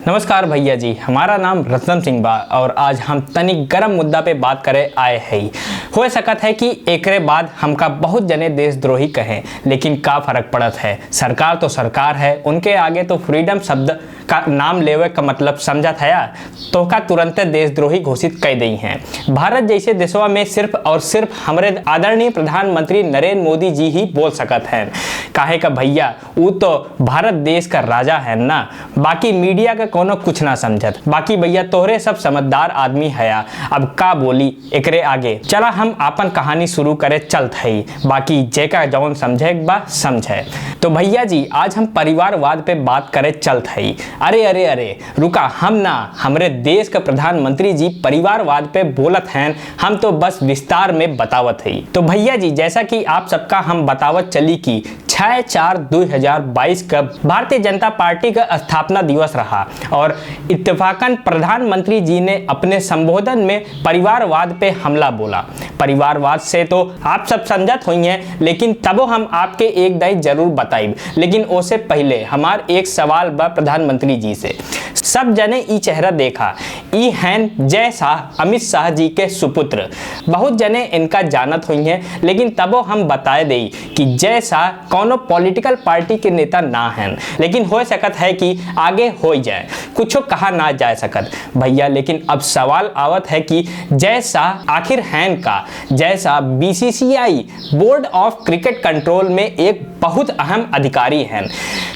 नमस्कार भैया जी, हमारा नाम रत्नम सिंह बा और आज हम तनिक गरम मुद्दा पे बात करे आए हैं। हो सकत है कि एकरे बाद हमका बहुत जने देशद्रोही कहें, लेकिन का फर्क पड़त है। सरकार तो सरकार है, उनके आगे तो फ्रीडम शब्द का नाम लेवे का मतलब समझा था तो का तुरंत देशद्रोही घोषित कर दी हैं। भारत जैसे देशवा में सिर्फ और सिर्फ हमारे आदरणीय प्रधानमंत्री नरेंद्र मोदी जी ही बोल सकत हैं। काहे का भैया, वो तो भारत देश का राजा है ना, बाकी मीडिया का कोनो कुछ ना समझत। बाकी भैया तोहरे सब समझदार आदमी है, अब का बोली एकरे आगे। चला हम आपन कहानी शुरू करे चलत है, बाकी जेका जौन समझे बा समझे। तो भैया जी आज हम परिवारवाद पे बात करे चलत है। अरे अरे अरे रुका, हम ना हमारे देश का प्रधानमंत्री जी परिवारवाद पे बोलत हैं, हम तो बस विस्तार में बतावत है। तो भैया जी जैसा कि आप सबका हम बतावत चली कि 6/4/2022 का भारतीय जनता पार्टी का स्थापना दिवस रहा और इत्तेफाकन प्रधानमंत्री जी ने अपने संबोधन में परिवारवाद पे हमला बोला। परिवारवाद से तो आप सब समझत हुई हैं, लेकिन तबो हम आपके एक दाई जरूर बताइब। लेकिन उससे पहले हमार एक सवाल बा प्रधानमंत्री जी से। सब जने ई चेहरा देखा, ई हैं जय शाह, अमित शाह जी के सुपुत्र। बहुत जने इनका जानत हुई हैं, लेकिन तबो हम बताए दे कि जय शाह कोनो पॉलिटिकल पार्टी के नेता ना हैं, लेकिन हो सकत है कि आगे हो जाए, कुछ कहा ना जा सकत भैया। लेकिन अब सवाल आवत है कि जय शाह आखिर हैं का। Jay Shah BCCI board of cricket control में एक बहुत अहम अधिकारी हैं।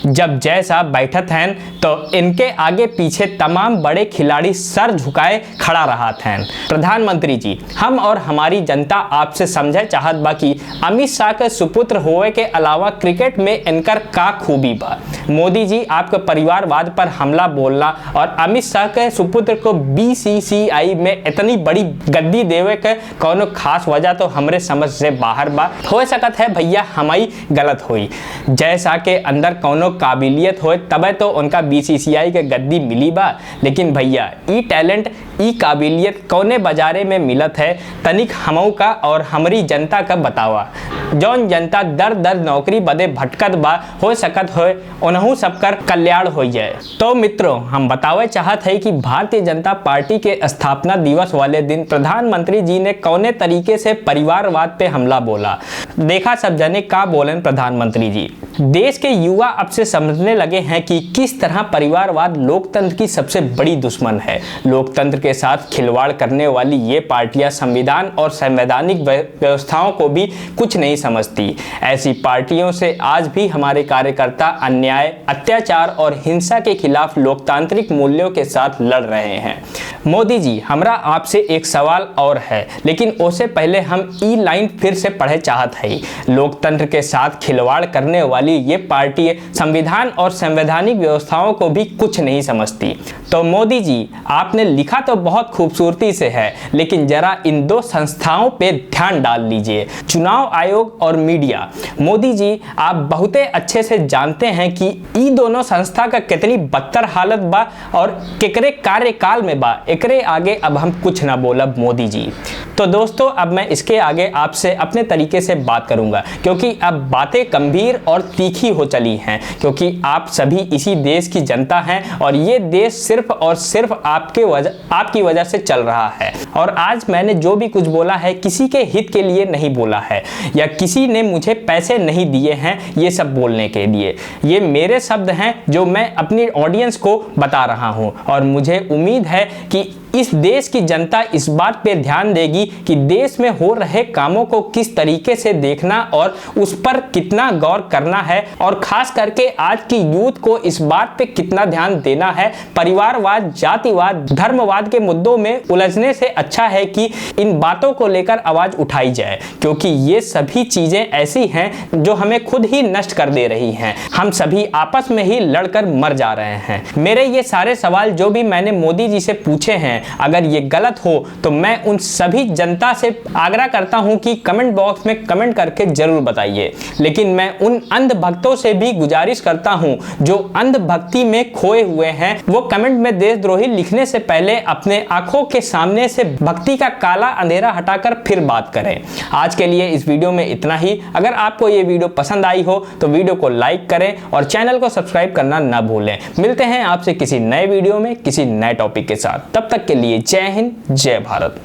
जब जय शाह बैठत हैं तो इनके आगे पीछे तमाम बड़े खिलाड़ी सर झुकाए खड़ा रहा हैं। प्रधानमंत्री जी हम और हमारी जनता आपसे समझे चाहत बा कि अमित शाह के सुपुत्र होवे के अलावा क्रिकेट में इनकर का खूबी बा। मोदी जी आपके परिवारवाद पर हमला बोलना और अमित शाह के सुपुत्र को बीसीसीआई में इतनी बड़ी गद्दी देवे के कोनो खास वजह तो हमरे समझ से बाहर बा। हो सकत है भैया हमारी गलत हुई, जय शाह के अंदर कोनो काबिलियत हो तबे तो उनका बीसीसीआई के गद्दी मिली बा। लेकिन भैया ई टैलेंट ई काबिलियत कौने बाजारे में मिलत है, तनिक हमऊ का और हमारी जनता का बतावा। जौन जनता दर दर नौकरी बदे भटकत बा, हो सकत हो उन्हों सबकर कल्याण हो जाए। तो मित्रों हम बतावे चाहत है कि भारतीय जनता पार्टी के स्थापना दिवस वाले दिन प्रधानमंत्री जी ने कौने तरीके से परिवारवाद पे हमला बोला। देखा सब जने का बोलन प्रधानमंत्री जी। देश के युवा अब से समझने लगे हैं कि किस तरह परिवारवाद लोकतंत्र की सबसे बड़ी दुश्मन है। लोकतंत्र के साथ खिलवाड़ करने वाली ये पार्टियां संविधान और संवैधानिक व्यवस्थाओं को भी कुछ नहीं समझती। ऐसी पार्टियों से आज भी हमारे कार्यकर्ता अन्याय, अत्याचार और हिंसा के खिलाफ लोकतांत्रिक मूल्यों के साथ लड़ रहे हैं। मोदी जी हमरा आपसे एक सवाल और है, लेकिन उससे पहले हम ई लाइन फिर से पढ़े चाहत है। लोकतंत्र के साथ खिलवाड़ करने वाली ये पार्टी संविधान और संवैधानिक व्यवस्थाओं को भी कुछ नहीं समझती। तो मोदी जी आपने लिखा तो बहुत खूबसूरती से है, लेकिन जरा इन दो संस्थाओं पे ध्यान डाल लीजिए, चुनाव आयोग और मीडिया। मोदी जी आप बहुत अच्छे से जानते हैं कि ई दोनों संस्था का कितनी बदतर हालत बा और केकरे कार्यकाल में बा। एकरे आगे अब हम कुछ ना बोलब मोदी जी। तो दोस्तों अब मैं इसके आगे आपसे अपने तरीके से बात करूंगा, क्योंकि अब बातें गंभीर और तीखी हो चली हैं, क्योंकि आप सभी इसी देश की जनता हैं और ये देश सिर्फ और सिर्फ आपकी वजह से चल रहा है। और आज मैंने जो भी कुछ बोला है किसी के हित के लिए नहीं बोला है, या किसी ने मुझे पैसे नहीं दिए हैं ये सब बोलने के लिए। ये मेरे शब्द हैं जो मैं अपनी ऑडियंस को बता रहा हूं और मुझे उम्मीद है कि इस देश की जनता इस बात पे ध्यान देगी कि देश में हो रहे कामों को किस तरीके से देखना और उस पर कितना गौर करना है, और खास करके आज की यूथ को इस बात पे कितना ध्यान देना है। परिवारवाद, जातिवाद, धर्मवाद के मुद्दों में उलझने से अच्छा है कि इन बातों को लेकर आवाज उठाई जाए, क्योंकि ये सभी चीजें ऐसी हैं जो हमें खुद ही नष्ट कर दे रही हैं। हम सभी आपस में ही लड़कर मर जा रहे हैं। मेरे ये सारे सवाल जो भी मैंने मोदी जी से पूछे हैं अगर ये गलत हो तो मैं उन सभी जनता से आग्रह करता हूं कि कमेंट बॉक्स में कमेंट करके जरूर बताइए। लेकिन मैं उन अंध भक्तों से भी गुजारिश करता हूं जो अंध भक्ति में खोए हुए हैं, वो कमेंट में देशद्रोही लिखने से पहले अपने आंखों के सामने से भक्ति का काला अंधेरा हटाकर फिर बात करें। आज के लिए इस वीडियो में इतना ही। अगर आपको ये वीडियो पसंद आई हो तो वीडियो को लाइक करें और चैनल को सब्सक्राइब करना ना भूलें। मिलते हैं आपसे किसी नए वीडियो में किसी नए टॉपिक के साथ। तब तक के लिए जय हिंद, जय भारत।